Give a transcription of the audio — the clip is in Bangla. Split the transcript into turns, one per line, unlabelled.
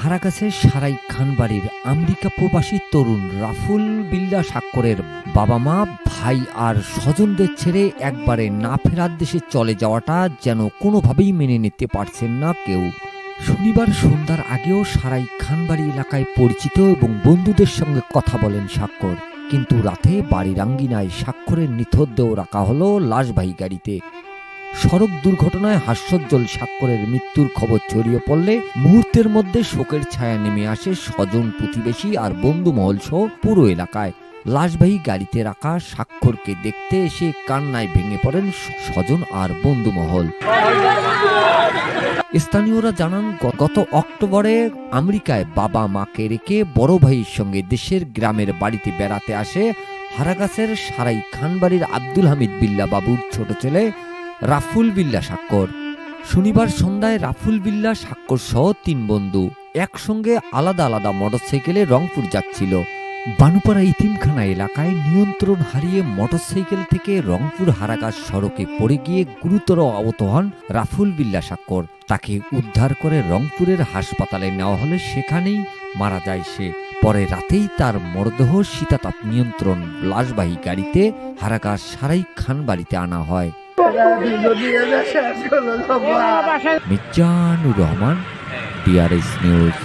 হারাগাছের সারাই খানবাড়ির আমেরিকা প্রবাসী তরুণ রাফুল বিল্লাহ স্বাক্ষরের বাবা মা ভাই আর স্বজনদের ছেড়ে একবারে না ফেরার দেশে চলে যাওয়াটা যেন কোনোভাবেই মেনে নিতে পারছেন না কেউ। শনিবার সন্ধ্যার আগেও সারাই খানবাড়ি এলাকায় পরিচিত এবং বন্ধুদের সঙ্গে কথা বলেন স্বাক্ষর, কিন্তু রাতে বাড়ির আঙ্গিনায় স্বাক্ষরের নিথরদেহ রাখা হলো লাশবাহী গাড়িতে। সড়ক দুর্ঘটনায় হাস্যোজ্জ্বল স্বাক্ষরের মৃত্যুর খবর ছড়িয়ে পড়লে মুহূর্তের মধ্যে শোকের ছায়া নেমে আসে স্বজন, প্রতিবেশী আর বন্ধুমহল সহ পুরো এলাকায়। লাশবাহী গাড়িতে রাখা স্বাক্ষরকে দেখতে এসে কান্নায় ভেঙে পড়েন স্বজন আর বন্ধুমহল। স্থানীয়রা জানান, গত অক্টোবরে আমেরিকায় বাবা মাকে রেখে বড় ভাইয়ের সঙ্গে দেশের গ্রামের বাড়িতে বেড়াতে আসে হারাগাছের সারাই খানবাড়ির আব্দুল হামিদ বিল্লাহ বাবুর ছোট ছেলে রাফুল বিল্লাহ স্বাক্ষর। শনিবার সন্ধ্যায় রাফুল বিল্লাহ স্বাক্ষর সহ 3 বন্ধু একসঙ্গে আলাদা আলাদা মোটরসাইকেলে রংপুর যাচ্ছিল। বানুপাড়া ইতিমখানা এলাকায় নিয়ন্ত্রণ হারিয়ে মোটরসাইকেল থেকে রংপুর হারাগাছ সড়কে পড়ে গিয়ে গুরুতর আহত হন রাফুল বিল্লাহ স্বাক্ষর। তাকে উদ্ধার করে রংপুরের হাসপাতালে নেওয়া হলে সেখানেই মারা যায় সে। পরে রাতেই তার মরদেহ শীতাতাপ নিয়ন্ত্রণ লাশবাহী গাড়িতে হারাগাছ সারাই খানবাড়িতে আনা হয়। Mizanur Rahman, DRS news.